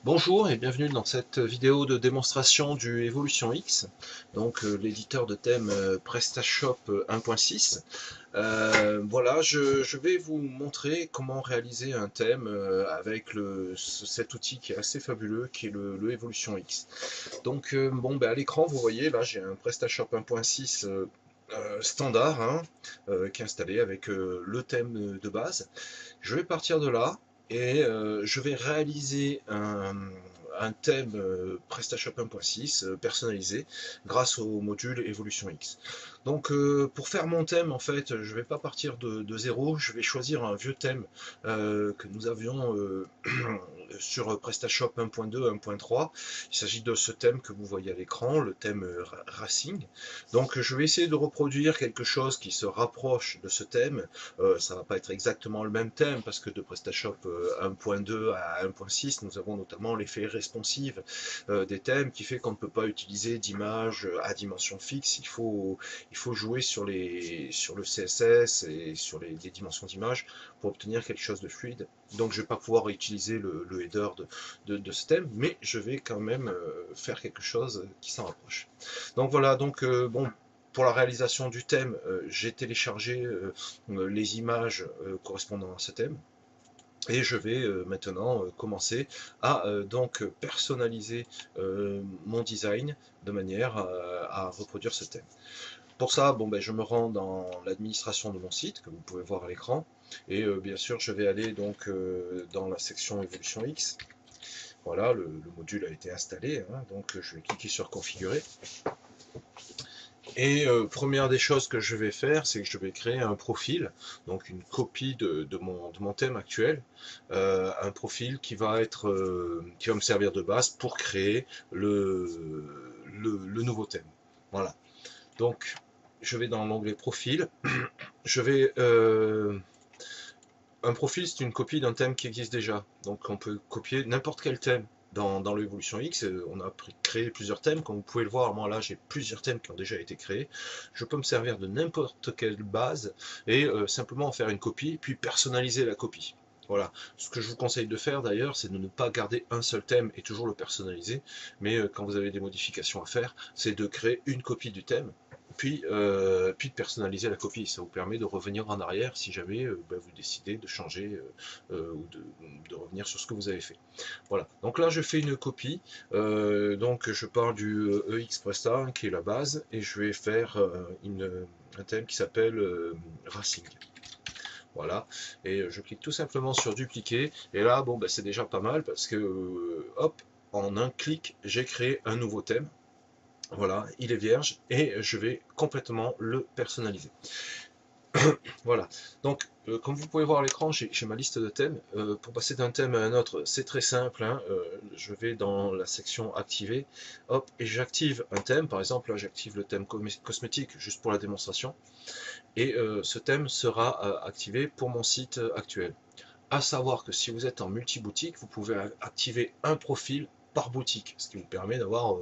Bonjour et bienvenue dans cette vidéo de démonstration du Evolution X, donc l'éditeur de thème PrestaShop 1.6. Voilà, je vais vous montrer comment réaliser un thème avec cet outil qui est assez fabuleux, qui est le Evolution X. Donc bon, ben, à l'écran, vous voyez, là j'ai un PrestaShop 1.6 standard hein, qui est installé avec le thème de base. Je vais partir de là et je vais réaliser un thème PrestaShop 1.6 personnalisé grâce au module Evolution X. Donc pour faire mon thème, en fait, je ne vais pas partir de zéro, je vais choisir un vieux thème que nous avions sur PrestaShop 1.2, 1.3. Il s'agit de ce thème que vous voyez à l'écran, le thème Racing. Donc je vais essayer de reproduire quelque chose qui se rapproche de ce thème. Ça va pas être exactement le même thème parce que de PrestaShop 1.2 à 1.6, nous avons notamment l'effet responsive des thèmes qui fait qu'on ne peut pas utiliser d'images à dimension fixe. Il faut jouer sur le CSS et sur les dimensions d'image pour obtenir quelque chose de fluide. Donc je ne vais pas pouvoir utiliser le header de ce thème, mais je vais quand même faire quelque chose qui s'en rapproche. Donc voilà, donc bon, pour la réalisation du thème, j'ai téléchargé les images correspondant à ce thème. Et je vais maintenant commencer à donc personnaliser mon design de manière à reproduire ce thème. Pour ça, bon, ben, je me rends dans l'administration de mon site, que vous pouvez voir à l'écran, et bien sûr, je vais aller donc dans la section Evolution X. Voilà, le module a été installé, hein, donc je vais cliquer sur Configurer. Et première des choses que je vais faire, c'est que je vais créer un profil, donc une copie de mon thème actuel, un profil qui va me servir de base pour créer le nouveau thème. Voilà. Donc, je vais dans l'onglet profil. Je vais Un profil, c'est une copie d'un thème qui existe déjà. Donc, on peut copier n'importe quel thème dans l'évolution X. On a créé plusieurs thèmes. Comme vous pouvez le voir, moi là, j'ai plusieurs thèmes qui ont déjà été créés. Je peux me servir de n'importe quelle base et simplement en faire une copie, puis personnaliser la copie. Voilà. Ce que je vous conseille de faire d'ailleurs, c'est de ne pas garder un seul thème et toujours le personnaliser. Mais quand vous avez des modifications à faire, c'est de créer une copie du thème puis de personnaliser la copie. Ça vous permet de revenir en arrière si jamais vous décidez de changer ou de revenir sur ce que vous avez fait. Voilà. Donc là, je fais une copie. Donc je pars du EX Presta, hein, qui est la base, et je vais faire un thème qui s'appelle Racing. Voilà, et je clique tout simplement sur dupliquer, et là, bon, c'est déjà pas mal parce que, hop, en un clic, j'ai créé un nouveau thème. Voilà, il est vierge et je vais complètement le personnaliser. Voilà, donc comme vous pouvez voir à l'écran, j'ai ma liste de thèmes. Pour passer d'un thème à un autre, c'est très simple, hein. Je vais dans la section activer, hop, et j'active un thème. Par exemple, là j'active le thème cosmétique juste pour la démonstration. Et ce thème sera activé pour mon site actuel. À savoir que si vous êtes en multi-boutique, vous pouvez activer un profil par boutique, ce qui vous permet d'avoir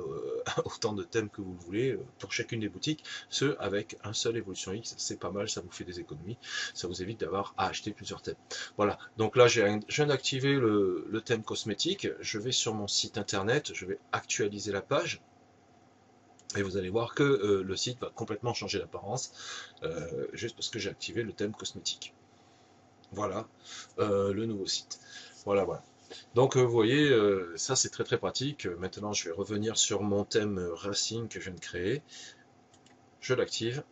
autant de thèmes que vous voulez pour chacune des boutiques, ce avec un seul Evolution X, c'est pas mal, ça vous fait des économies, ça vous évite d'avoir à acheter plusieurs thèmes. Voilà, donc là je viens d'activer le thème cosmétique, je vais sur mon site internet, je vais actualiser la page, et vous allez voir que le site va complètement changer d'apparence, juste parce que j'ai activé le thème cosmétique. Voilà, le nouveau site. Voilà, voilà. Donc vous voyez, ça c'est très très pratique. Maintenant je vais revenir sur mon thème Racing que je viens de créer. Je l'active.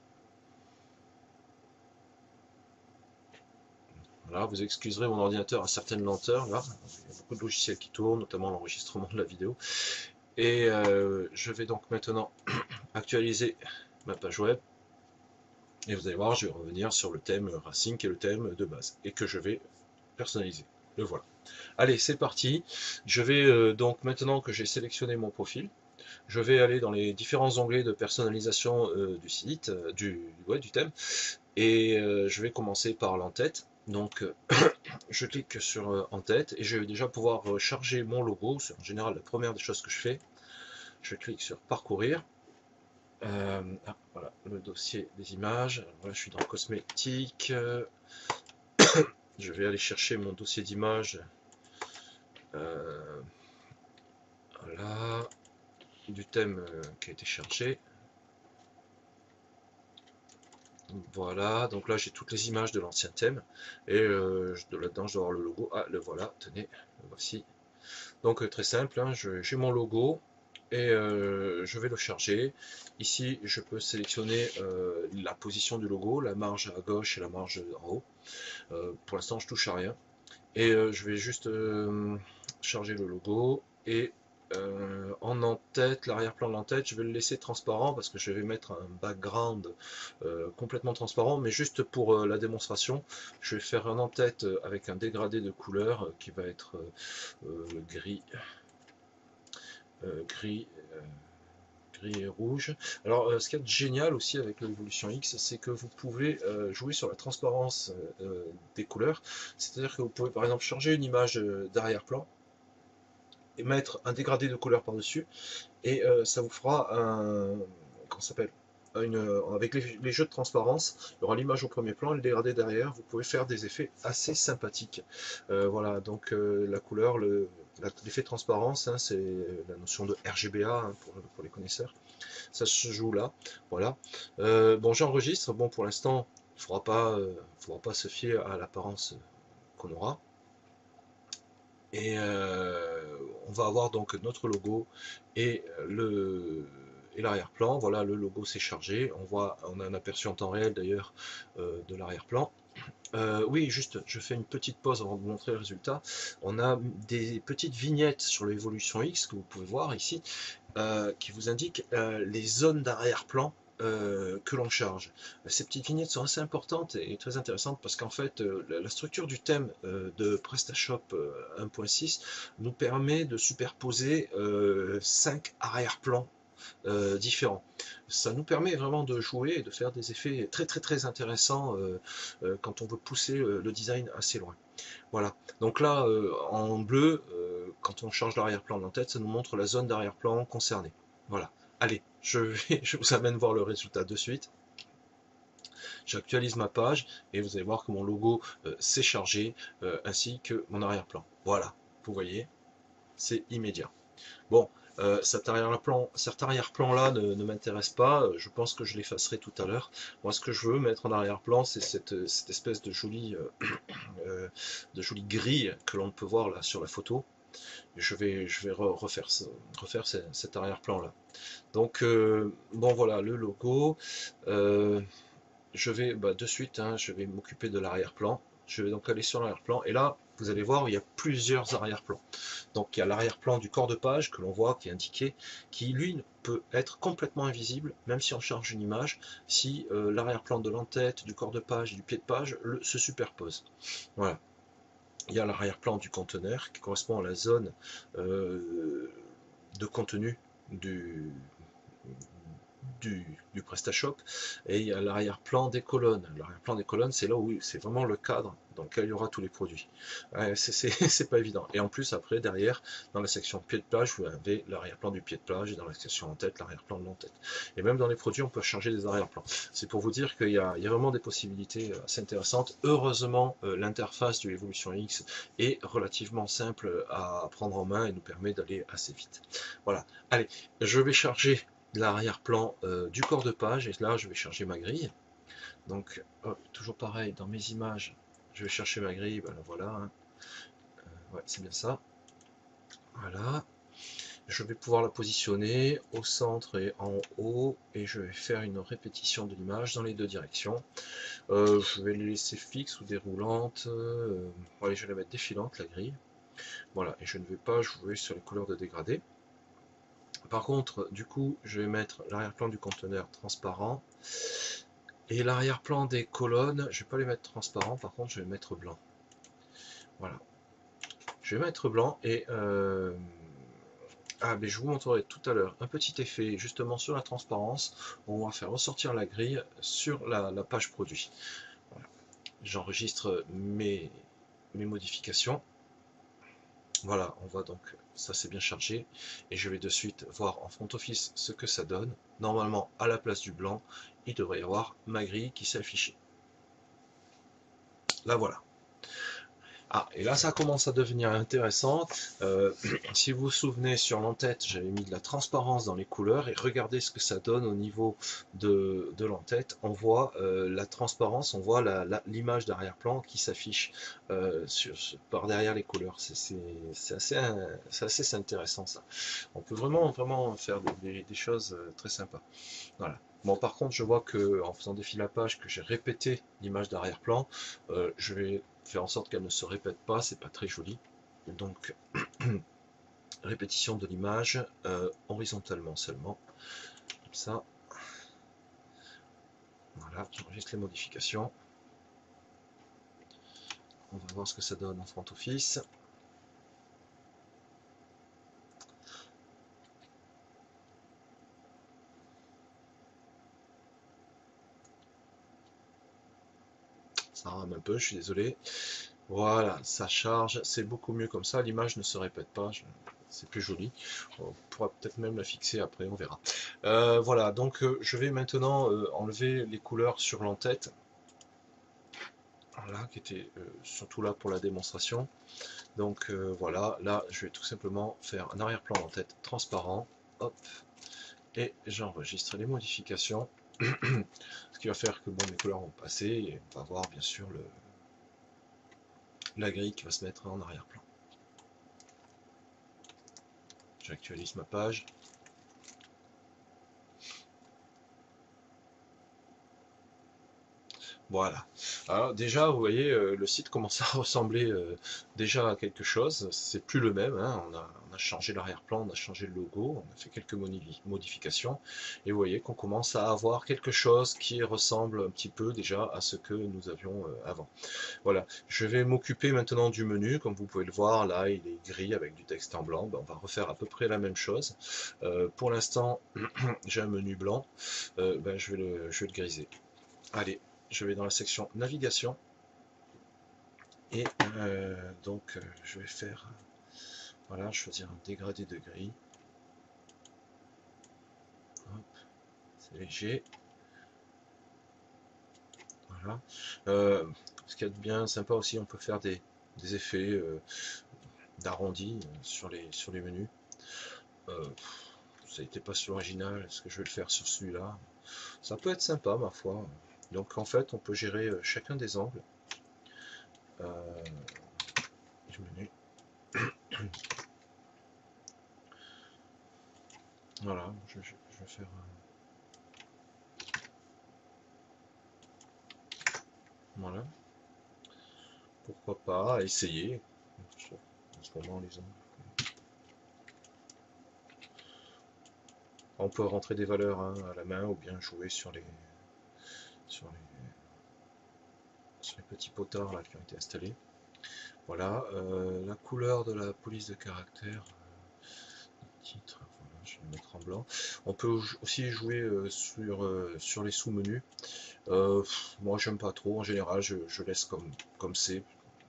Voilà, vous excuserez mon ordinateur à certaines lenteurs là. Il y a beaucoup de logiciels qui tournent, notamment l'enregistrement de la vidéo. Et je vais donc maintenant actualiser ma page web. Et vous allez voir, je vais revenir sur le thème Racing qui est le thème de base et que je vais personnaliser. Le voilà. Allez, c'est parti. Je vais donc maintenant que j'ai sélectionné mon profil, je vais aller dans les différents onglets de personnalisation du site, du thème, et je vais commencer par l'en-tête. Donc je clique sur en-tête et je vais déjà pouvoir charger mon logo. C'est en général la première des choses que je fais. Je clique sur parcourir. Voilà le dossier des images. Alors, voilà, je suis dans cosmétique. Je vais aller chercher mon dossier d'images. du thème qui a été chargé. Voilà, donc là j'ai toutes les images de l'ancien thème, et là-dedans je dois avoir le logo. Ah, le voilà, tenez, le voici. Donc très simple, hein, j'ai mon logo, et je vais le charger. Ici je peux sélectionner la position du logo, la marge à gauche et la marge en haut. Pour l'instant je touche à rien, et je vais juste charger le logo, et en en-tête, l'arrière-plan de l'en-tête, je vais le laisser transparent parce que je vais mettre un background complètement transparent, mais juste pour la démonstration, je vais faire un en-tête avec un dégradé de couleur qui va être gris, gris, gris et rouge. Alors, ce qui est génial aussi avec l'évolution X, c'est que vous pouvez jouer sur la transparence des couleurs, c'est-à-dire que vous pouvez par exemple changer une image d'arrière-plan et mettre un dégradé de couleur par-dessus, et ça vous fera un, comment ça s'appelle, avec les jeux de transparence, il y aura l'image au premier plan, le dégradé derrière, vous pouvez faire des effets assez sympathiques. Voilà, donc la couleur, l'effet de transparence, hein, c'est la notion de RGBA, hein, pour les connaisseurs, ça se joue là, voilà. Bon, j'enregistre, bon pour l'instant, il ne faudra pas se fier à l'apparence qu'on aura. Et on va avoir donc notre logo et l'arrière-plan. Voilà, le logo s'est chargé. On a un aperçu en temps réel d'ailleurs de l'arrière-plan. Oui, juste, je fais une petite pause avant de vous montrer le résultat. On a des petites vignettes sur l'évolution X que vous pouvez voir ici, qui vous indiquent les zones d'arrière-plan que l'on charge. Ces petites vignettes sont assez importantes et très intéressantes parce qu'en fait, la structure du thème de PrestaShop 1.6 nous permet de superposer 5 arrière-plans différents. Ça nous permet vraiment de jouer et de faire des effets très très très intéressants quand on veut pousser le design assez loin. Voilà, donc là en bleu, quand on change l'arrière-plan de tête, ça nous montre la zone d'arrière-plan concernée. Voilà, allez, je vous amène voir le résultat de suite. J'actualise ma page et vous allez voir que mon logo s'est chargé ainsi que mon arrière-plan. Voilà, vous voyez, c'est immédiat. Bon, cet arrière-plan là ne m'intéresse pas, je pense que je l'effacerai tout à l'heure. Moi ce que je veux mettre en arrière-plan, c'est cette espèce de jolie grille que l'on peut voir là sur la photo. Je vais refaire cet arrière-plan là. Donc bon voilà le logo. Je vais de suite, hein, je vais m'occuper de l'arrière-plan. Je vais donc aller sur l'arrière-plan et là vous allez voir il y a plusieurs arrière-plans. Donc il y a l'arrière-plan du corps de page que l'on voit qui est indiqué, qui lui peut être complètement invisible même si on charge une image, si l'arrière-plan de l'entête, du corps de page et du pied de page se superpose. Voilà. Il y a l'arrière-plan du conteneur qui correspond à la zone de contenu du PrestaShop, et il y a l'arrière-plan des colonnes. L'arrière-plan des colonnes, c'est là où c'est vraiment le cadre dans lequel il y aura tous les produits. C'est pas évident. Et en plus, après, derrière, dans la section pied de plage, vous avez l'arrière-plan du pied de plage, et dans la section en tête, l'arrière-plan de l'en-tête. Et même dans les produits, on peut changer des arrière-plans. C'est pour vous dire qu'il y a vraiment des possibilités assez intéressantes. Heureusement, l'interface de Evolution X est relativement simple à prendre en main et nous permet d'aller assez vite. Voilà. Allez, je vais charger l'arrière-plan du corps de page, et là je vais charger ma grille. Donc toujours pareil, dans mes images je vais chercher ma grille, ben voilà, hein. Ouais, c'est bien ça, voilà. Je vais pouvoir la positionner au centre et en haut, et je vais faire une répétition de l'image dans les deux directions. Je vais les laisser fixes ou déroulantes, ouais, je vais la mettre défilante la grille, voilà, et je ne vais pas jouer sur les couleurs de dégradé. Par contre, du coup, je vais mettre l'arrière-plan du conteneur transparent, et l'arrière-plan des colonnes, je ne vais pas les mettre transparents, par contre, je vais mettre blanc. Voilà. Je vais mettre blanc, et mais je vous montrerai tout à l'heure un petit effet justement sur la transparence, où on va faire ressortir la grille sur la page produit. Voilà. J'enregistre mes modifications. Voilà, on voit donc, ça c'est bien chargé, et je vais de suite voir en front office ce que ça donne. Normalement, à la place du blanc, il devrait y avoir ma grille qui s'est affichée. Là voilà. Ah, et là ça commence à devenir intéressant. Euh, Si vous vous souvenez, sur l'entête, j'avais mis de la transparence dans les couleurs et regardez ce que ça donne au niveau de l'entête. On voit la transparence, on voit l'image d'arrière-plan qui s'affiche par derrière les couleurs. C'est assez intéressant ça. On peut vraiment faire des choses très sympas. Voilà. Bon, par contre, je vois que en faisant défiler la page, que j'ai répété l'image d'arrière-plan, je vais faire en sorte qu'elle ne se répète pas, c'est pas très joli. Donc, répétition de l'image horizontalement seulement, comme ça. Voilà, j'enregistre les modifications. On va voir ce que ça donne en front office. Ça rame un peu, je suis désolé. Voilà, ça charge, c'est beaucoup mieux comme ça, l'image ne se répète pas, c'est plus joli. On pourra peut-être même la fixer après, on verra. Voilà, donc je vais maintenant enlever les couleurs sur l'entête, voilà, qui était surtout là pour la démonstration. Donc voilà, là je vais tout simplement faire un arrière-plan d'entête transparent, hop, et j'enregistre les modifications, ce qui va faire que bon, mes couleurs vont passer, et on va voir bien sûr la grille qui va se mettre en arrière-plan. J'actualise ma page. Voilà. Alors déjà, vous voyez, le site commence à ressembler déjà à quelque chose. C'est plus le même, hein. On a changé l'arrière-plan, on a changé le logo, on a fait quelques modifications. Et vous voyez qu'on commence à avoir quelque chose qui ressemble un petit peu déjà à ce que nous avions avant. Voilà. Je vais m'occuper maintenant du menu. Comme vous pouvez le voir, là, il est gris avec du texte en blanc. Ben, on va refaire à peu près la même chose. Pour l'instant, j'ai un menu blanc. Ben, je vais le griser. Allez, je vais dans la section navigation et donc je vais faire, voilà, choisir un dégradé de gris. C'est léger. Voilà. Ce qui est bien sympa aussi, on peut faire des effets d'arrondi sur les menus. Euh, Ça n'était pas sur l'original, est-ce que je vais le faire sur celui-là? Ça peut être sympa, ma foi. Donc en fait, on peut gérer chacun des angles du menu. Voilà, je vais faire. Voilà, pourquoi pas essayer. En ce moment, les angles. On peut rentrer des valeurs hein, à la main ou bien jouer sur les, sur les petits potards là, qui ont été installés. Voilà, la couleur de la police de caractère, titre, voilà, je vais le mettre en blanc. On peut aussi jouer sur les sous-menus. Moi, j'aime pas trop. En général, je laisse comme c'est,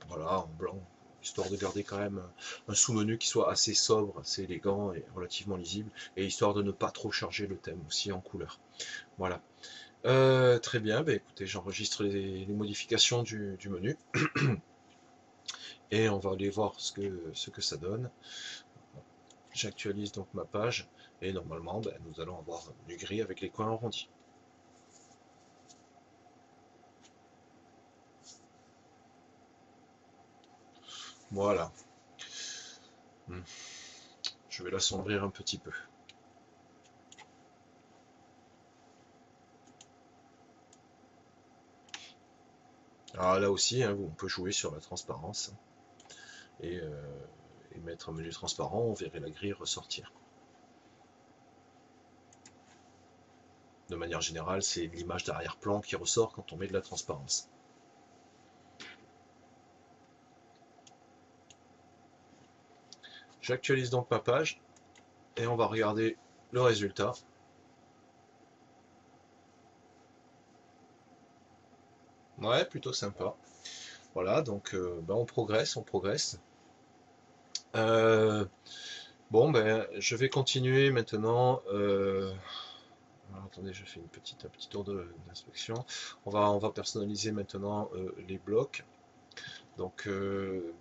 voilà, en blanc, histoire de garder quand même un sous-menu qui soit assez sobre, assez élégant et relativement lisible, et histoire de ne pas trop charger le thème aussi en couleur. Voilà. Très bien, bah, écoutez, j'enregistre les modifications du menu et on va aller voir ce que ça donne. J'actualise donc ma page et normalement, bah, nous allons avoir du gris avec les coins arrondis. Voilà. Hmm. Je vais l'assombrir un petit peu. Alors là aussi, hein, on peut jouer sur la transparence et, euh, et mettre un menu transparent, on verrait la grille ressortir. De manière générale, c'est l'image d'arrière-plan qui ressort quand on met de la transparence. J'actualise donc ma page et on va regarder le résultat. Ouais, plutôt sympa. Voilà, donc ben, on progresse, on progresse. Euh, bon, ben, je vais continuer maintenant. Alors, attendez, je fais un petit tour d'inspection. On va personnaliser maintenant les blocs. Donc, je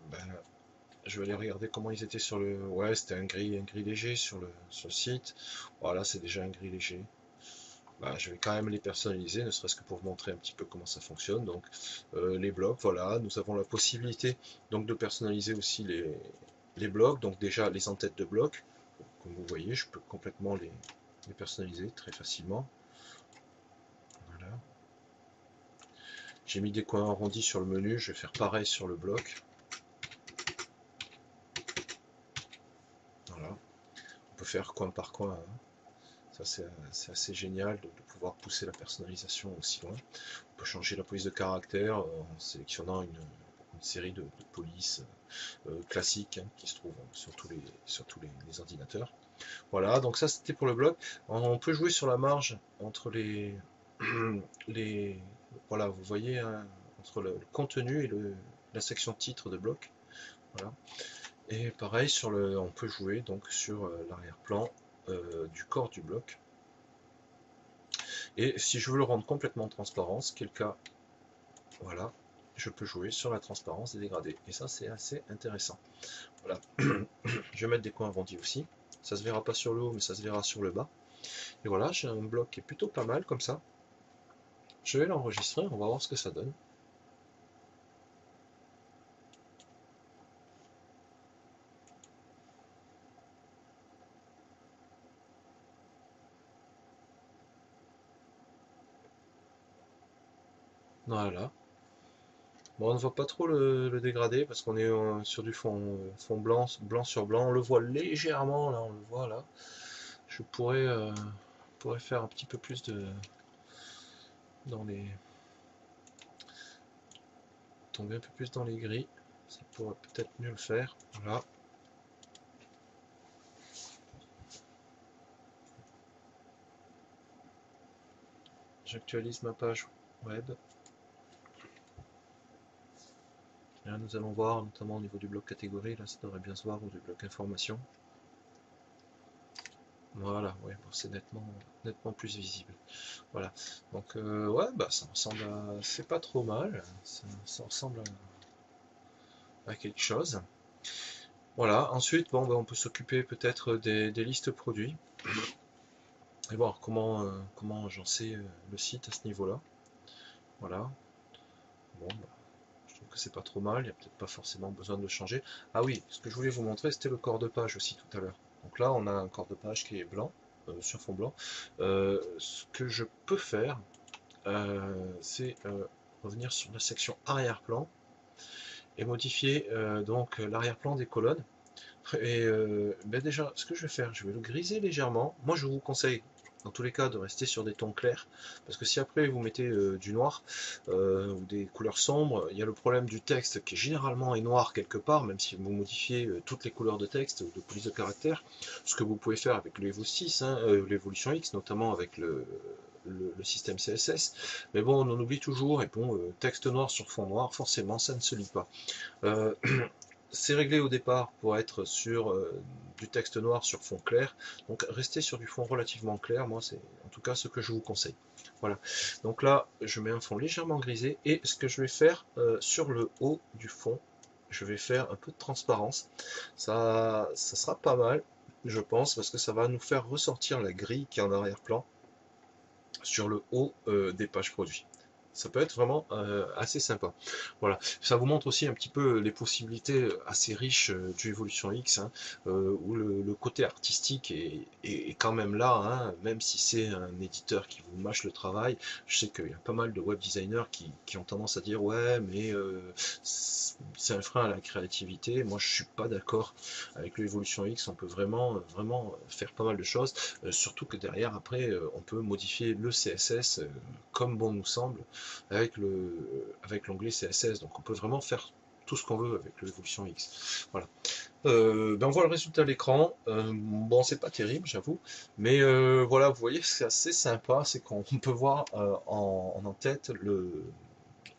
vais aller regarder comment ils étaient sur le... Ouais, c'était un gris léger sur le site. Voilà, c'est déjà un gris léger. Je vais quand même les personnaliser, ne serait-ce que pour vous montrer un petit peu comment ça fonctionne. Donc, les blocs, voilà, nous avons la possibilité donc de personnaliser aussi les blocs. Donc déjà les entêtes de blocs, comme vous voyez, je peux complètement les personnaliser très facilement. Voilà. J'ai mis des coins arrondis sur le menu, je vais faire pareil sur le bloc. Voilà. On peut faire coin par coin, hein. Ça c'est assez génial de pouvoir pousser la personnalisation aussi loin. On peut changer la police de caractère en sélectionnant une série de polices classiques, hein, qui se trouvent sur tous les ordinateurs. Voilà, donc ça c'était pour le bloc. On peut jouer sur la marge entre les voilà, vous voyez, hein, entre le contenu et la section titre de bloc. Voilà. Et pareil on peut jouer donc sur l'arrière-plan du corps du bloc. Et si je veux le rendre complètement transparent, ce qui est le cas, voilà, je peux jouer sur la transparence des dégradés. Et ça c'est assez intéressant. Voilà. Je vais mettre des coins arrondis aussi. Ça se verra pas sur le haut, mais ça se verra sur le bas. Et voilà, j'ai un bloc qui est plutôt pas mal comme ça. Je vais l'enregistrer, on va voir ce que ça donne. Voilà. Bon, on ne voit pas trop le dégradé parce qu'on est sur du fond blanc, blanc sur blanc. On le voit légèrement, là, on le voit là. Je pourrais faire un petit peu plus dans les, tomber un peu plus dans les gris. Ça pourrait peut-être mieux le faire. Voilà. J'actualise ma page web. Et là, nous allons voir, notamment au niveau du bloc catégorie, là ça devrait bien se voir, ou du bloc information. Voilà, ouais, bon, c'est nettement plus visible. Voilà, donc ouais, ça ressemble à... C'est pas trop mal, ça ressemble à quelque chose. Voilà, ensuite, bon, on peut s'occuper peut-être des listes produits et voir comment agencer le site à ce niveau-là. Voilà, bon, je trouve que c'est pas trop mal, il n'y a peut-être pas forcément besoin de le changer. Ah oui, ce que je voulais vous montrer, c'était le corps de page aussi tout à l'heure. Donc là, on a un corps de page qui est blanc, sur fond blanc. Ce que je peux faire, c'est revenir sur la section arrière-plan et modifier donc l'arrière-plan des colonnes. Et déjà, ce que je vais faire, je vais le griser légèrement. Moi, je vous conseille, dans tous les cas, de rester sur des tons clairs, parce que si après vous mettez du noir ou des couleurs sombres, il y a le problème du texte qui généralement est noir quelque part, même si vous modifiez toutes les couleurs de texte ou de police de caractère, ce que vous pouvez faire avec l'Evo 6, hein, l'Evolution X, notamment avec le système CSS. Mais bon, on en oublie toujours, et bon, texte noir sur fond noir, forcément, ça ne se lit pas. Euh, c'est réglé au départ pour être sur du texte noir sur fond clair, donc rester sur du fond relativement clair, moi c'est en tout cas ce que je vous conseille. Voilà, donc là je mets un fond légèrement grisé, et ce que je vais faire sur le haut du fond, je vais faire un peu de transparence. Ça sera pas mal, je pense, parce que ça va nous faire ressortir la grille qui est en arrière-plan sur le haut des pages produits. Ça peut être vraiment assez sympa. Voilà, ça vous montre aussi un petit peu les possibilités assez riches du Evolution X, hein, où le côté artistique est quand même là, hein, même si c'est un éditeur qui vous mâche le travail. Je sais qu'il y a pas mal de web designers qui ont tendance à dire ouais, mais c'est un frein à la créativité. Moi, je suis pas d'accord avec l'Evolution X. On peut vraiment faire pas mal de choses, surtout que derrière, après, on peut modifier le CSS comme bon nous semble avec l'onglet CSS. Donc on peut vraiment faire tout ce qu'on veut avec l'Evolution X. Voilà. On voit le résultat à l'écran. Bon, c'est pas terrible, j'avoue, mais voilà, vous voyez, c'est assez sympa, c'est qu'on peut voir en tête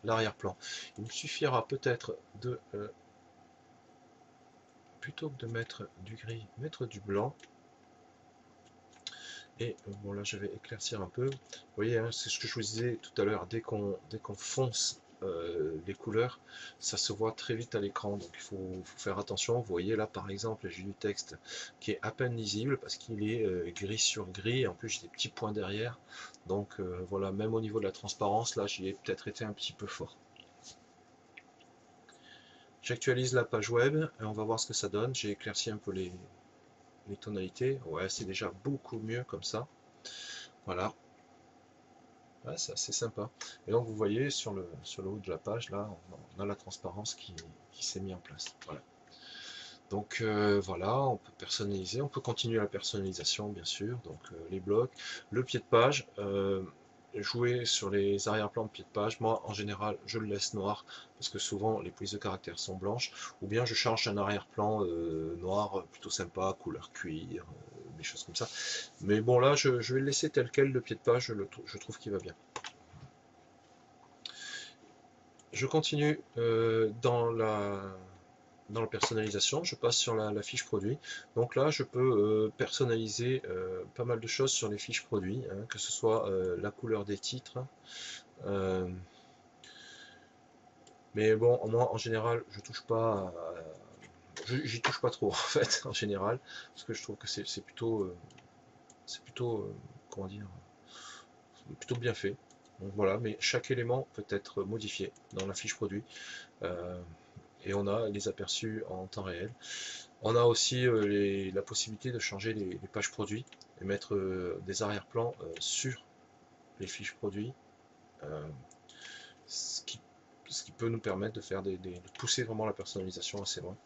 l'arrière-plan. Il me suffira peut-être de, plutôt que de mettre du gris, mettre du blanc. Et bon, là je vais éclaircir un peu. Vous voyez, hein, c'est ce que je vous disais tout à l'heure, dès qu'on fonce les couleurs, ça se voit très vite à l'écran, donc il faut faire attention. Vous voyez là par exemple, j'ai du texte qui est à peine lisible parce qu'il est gris sur gris, et en plus j'ai des petits points derrière, donc voilà, même au niveau de la transparence, là j'y ai peut-être été un petit peu fort. J'actualise la page web et on va voir ce que ça donne. J'ai éclairci un peu les tonalités, ouais, c'est déjà beaucoup mieux comme ça, voilà. Ouais, c'est assez sympa. Et donc vous voyez sur le haut de la page, là, on a la transparence qui s'est mise en place. Voilà. Donc voilà, on peut personnaliser, on peut continuer la personnalisation bien sûr. Donc les blocs, le pied de page, jouer sur les arrière-plans de pied de page. Moi en général je le laisse noir parce que souvent les polices de caractère sont blanches. Ou bien je change un arrière-plan noir plutôt sympa, couleur cuir, des choses comme ça. Mais bon là je vais le laisser tel quel, le pied de page, je trouve qu'il va bien. Je continue dans la personnalisation, je passe sur la fiche produit. Donc là, je peux personnaliser pas mal de choses sur les fiches produits, hein, que ce soit la couleur des titres. euh, mais bon, moi, en général, je touche pas, j'y touche pas trop en fait, en général, parce que je trouve que c'est plutôt, comment dire, plutôt bien fait. Donc voilà, mais chaque élément peut être modifié dans la fiche produit. Euh, et on a les aperçus en temps réel. On a aussi la possibilité de changer les pages produits et mettre des arrière-plans sur les fiches produits, euh, ce qui, ce qui peut nous permettre de faire de pousser vraiment la personnalisation assez loin.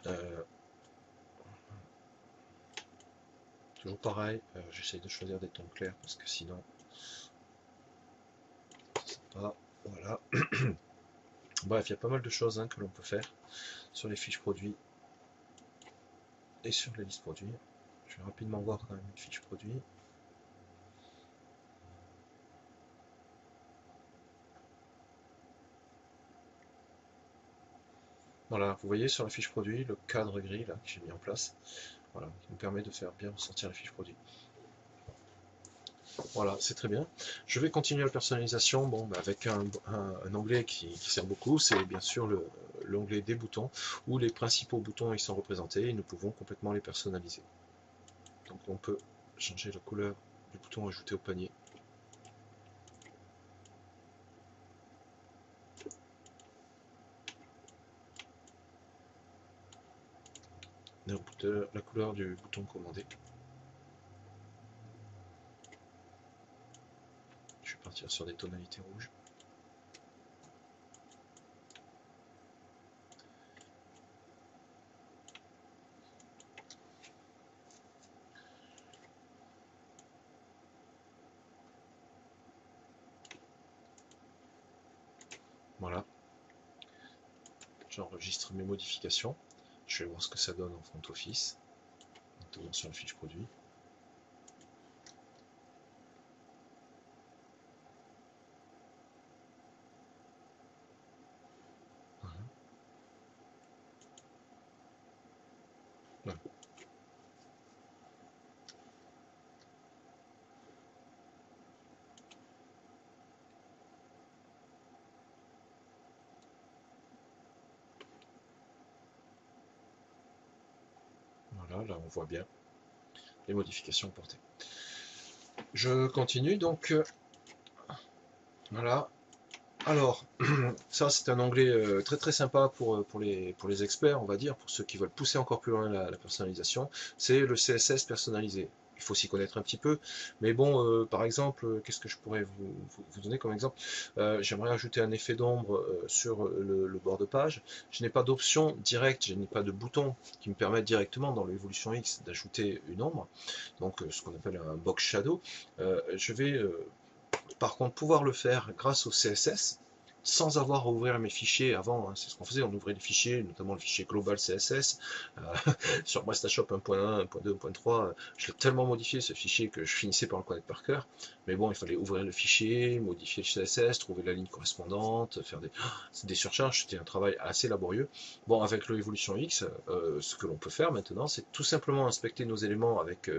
Euh, Toujours pareil, j'essaye de choisir des tons clairs parce que sinon, pas, voilà. Bref, il y a pas mal de choses hein, que l'on peut faire sur les fiches produits et sur les listes produits. Je vais rapidement voir quand même une fiche produit. Voilà, vous voyez sur la fiche produit le cadre gris là, que j'ai mis en place, voilà, qui nous permet de faire bien ressortir la fiche produit. Voilà, c'est très bien. Je vais continuer la personnalisation bon, bah, avec un onglet qui sert beaucoup, c'est bien sûr l'onglet des boutons, où les principaux boutons ils sont représentés et nous pouvons complètement les personnaliser. Donc on peut changer la couleur du bouton ajouté au panier. La couleur du bouton commandé. Je vais partir sur des tonalités rouges. Voilà, j'enregistre mes modifications. Je vais voir ce que ça donne en front office, notamment sur la fiche produit. Voilà. Voilà. Voilà, là on voit bien les modifications portées. Je continue donc, voilà. Alors, ça c'est un onglet très très sympa pour les experts, on va dire, pour ceux qui veulent pousser encore plus loin la personnalisation, c'est le CSS personnalisé. Il faut s'y connaître un petit peu, mais bon, par exemple, qu'est-ce que je pourrais vous donner comme exemple? J'aimerais ajouter un effet d'ombre sur le bord de page. Je n'ai pas d'option directe, je n'ai pas de bouton qui me permette directement dans l'évolution X d'ajouter une ombre, donc ce qu'on appelle un box shadow. Je vais par contre pouvoir le faire grâce au CSS sans avoir à ouvrir mes fichiers avant, hein. C'est ce qu'on faisait, on ouvrait les fichiers, notamment le fichier global CSS. Sur PrestaShop 1.1, 1.2, 1.3, je l'ai tellement modifié ce fichier que je finissais par le connaître par cœur. Mais bon, il fallait ouvrir le fichier, modifier le CSS, trouver la ligne correspondante, faire des surcharges, c'était un travail assez laborieux. Bon, avec le Evolution X, ce que l'on peut faire maintenant, c'est tout simplement inspecter nos éléments avec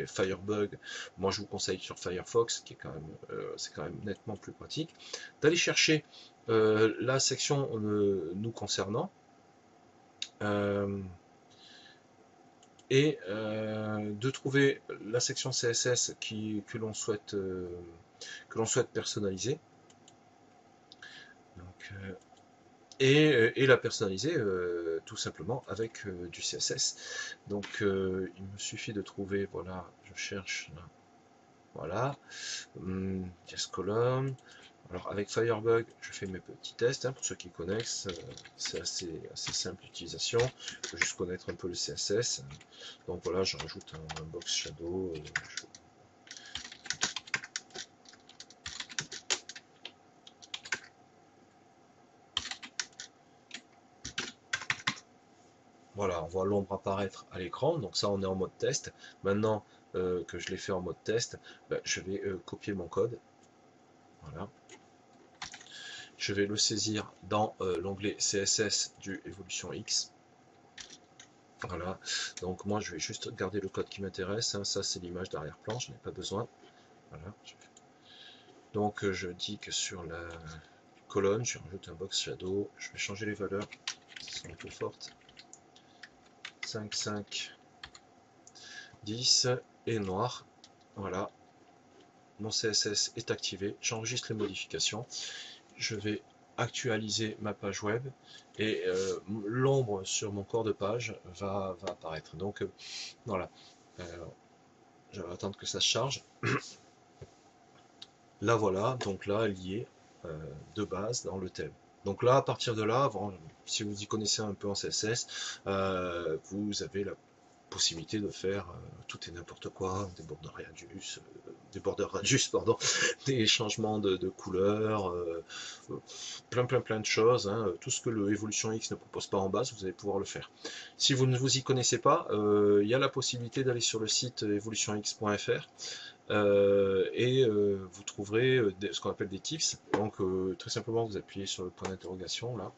Firebug. Moi, je vous conseille sur Firefox, qui est quand même, c'est quand même nettement plus pratique, d'aller chercher la section nous concernant. Euh, et de trouver la section CSS que l'on souhaite personnaliser. Donc, et la personnaliser tout simplement avec du CSS. Donc il me suffit de trouver, voilà, je cherche là, voilà, Just Column. Alors avec Firebug, je fais mes petits tests, hein, pour ceux qui connaissent, c'est assez simple d'utilisation, il faut juste connaître un peu le CSS. Donc voilà, je rajoute un box shadow. Voilà, on voit l'ombre apparaître à l'écran, donc ça on est en mode test. Maintenant que je l'ai fait en mode test, ben, je vais copier mon code. Voilà. Je vais le saisir dans l'onglet CSS du Evolution X. Voilà, donc moi je vais juste garder le code qui m'intéresse, hein. Ça c'est l'image d'arrière-plan, je n'ai pas besoin. Voilà. Donc je dis que sur la colonne, je rajoute un box shadow, je vais changer les valeurs, elles sont un peu fortes. 5, 5, 10 et noir. Voilà, mon CSS est activé, j'enregistre les modifications, je vais actualiser ma page web et l'ombre sur mon corps de page va apparaître. Donc voilà, je vais attendre que ça se charge. Là voilà, donc là lié de base dans le thème. Donc là, à partir de là, si vous y connaissez un peu en CSS, vous avez la possibilité de faire tout et n'importe quoi, des borders radius, pardon, des changements de couleurs, plein de choses, hein. Tout ce que le Evolution X ne propose pas en base, vous allez pouvoir le faire. Si vous ne vous y connaissez pas, il y a la possibilité d'aller sur le site evolutionx.fr et vous trouverez ce qu'on appelle des tips. Donc très simplement, vous appuyez sur le point d'interrogation là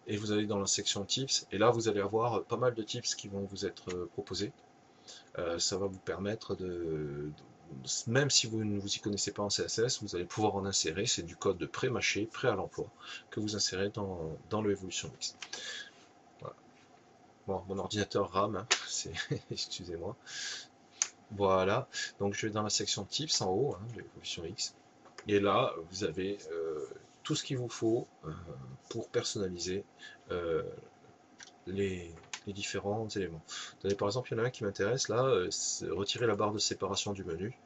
et vous allez dans la section tips et là vous allez avoir pas mal de tips qui vont vous être proposés. Ça va vous permettre même si vous ne vous y connaissez pas en CSS, vous allez pouvoir en insérer. C'est du code pré-mâché, prêt à l'emploi, que vous insérez dans le Evolution X. Voilà. Bon, mon ordinateur rame, hein, excusez-moi. Voilà, donc je vais dans la section tips en haut, hein, de l'Evolution X. Et là, vous avez tout ce qu'il vous faut pour personnaliser euh, les différents éléments. Attendez, par exemple, il y en a un qui m'intéresse là, c'est retirer la barre de séparation du menu.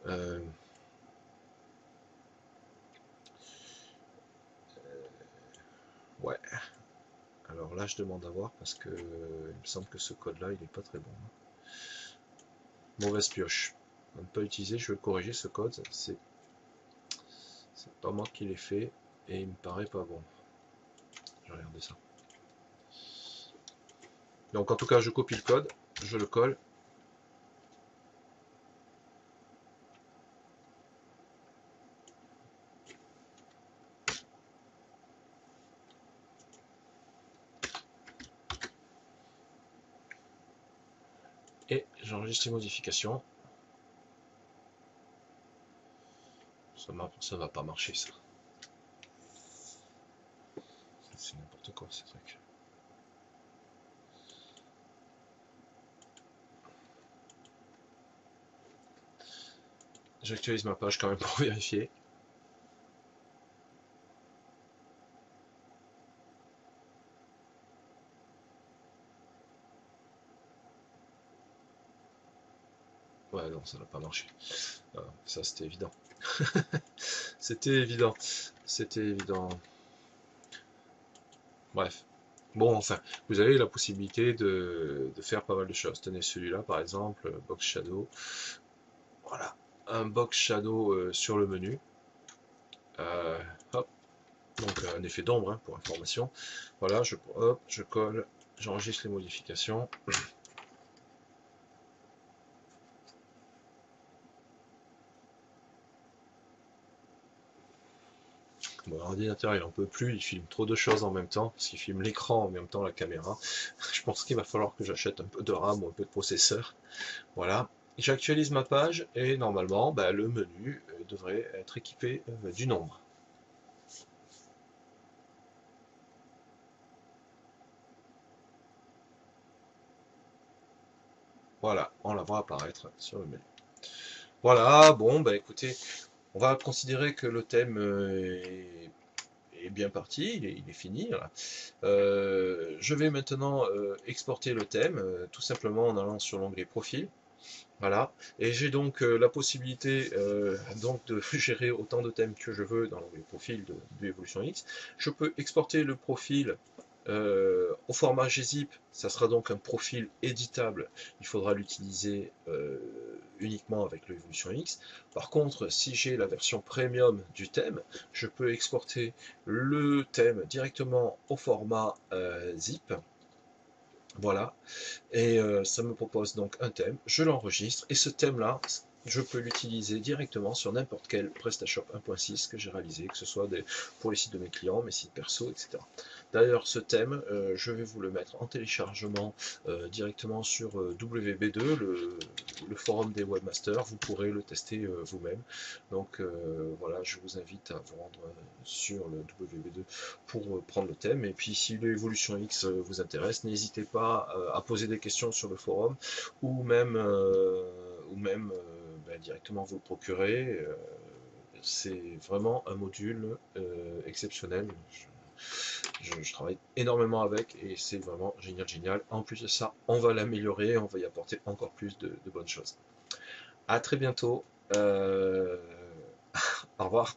Euh, ouais, alors là je demande à voir parce que il me semble que ce code là il n'est pas très bon. Mauvaise pioche. On ne peut pas utiliser, je vais corriger ce code, c'est pas moi qui l'ai fait et il me paraît pas bon. Je vais regarder ça. Donc en tout cas je copie le code, je le colle. Et j'enregistre les modifications. Ça va pas marcher ça. C'est n'importe quoi ces trucs. J'actualise ma page quand même pour vérifier. Ouais, non, ça n'a pas marché. Ça, c'était évident. C'était évident. C'était évident. Bref. Bon, enfin, vous avez la possibilité de faire pas mal de choses. Tenez celui-là, par exemple, Box Shadow. Voilà. Un Box Shadow sur le menu. Hop. Donc un effet d'ombre hein, pour information. Voilà, hop, je colle, j'enregistre les modifications. Bon, l'ordinateur il en peut plus, il filme trop de choses en même temps, parce qu'il filme l'écran en même temps la caméra. Je pense qu'il va falloir que j'achète un peu de RAM ou un peu de processeur. Voilà. J'actualise ma page et normalement bah, le menu devrait être équipé du nombre. Voilà, on la voit apparaître sur le menu. Voilà, bon bah écoutez, on va considérer que le thème est bien parti, il est fini. Voilà. Je vais maintenant exporter le thème, tout simplement en allant sur l'onglet Profil. Voilà. Et j'ai donc la possibilité donc de gérer autant de thèmes que je veux dans l'onglet Profil de Evolution X. Je peux exporter le profil au format gzip, ça sera donc un profil éditable. Il faudra l'utiliser uniquement avec l'Evolution X. Par contre, si j'ai la version premium du thème, je peux exporter le thème directement au format zip. Voilà, et ça me propose donc un thème, je l'enregistre, et ce thème-là, je peux l'utiliser directement sur n'importe quel PrestaShop 1.6 que j'ai réalisé, que ce soit pour les sites de mes clients, mes sites perso, etc. D'ailleurs, ce thème, je vais vous le mettre en téléchargement directement sur WB2, le forum des webmasters. Vous pourrez le tester vous-même. Donc voilà, je vous invite à vous rendre sur le WB2 pour prendre le thème. Et puis si l'évolution X vous intéresse, n'hésitez pas à poser des questions sur le forum ou même directement vous le procurer. C'est vraiment un module exceptionnel. Je travaille énormément avec et c'est vraiment génial, génial. En plus de ça, on va l'améliorer, on va y apporter encore plus de bonnes choses. À très bientôt. Au revoir.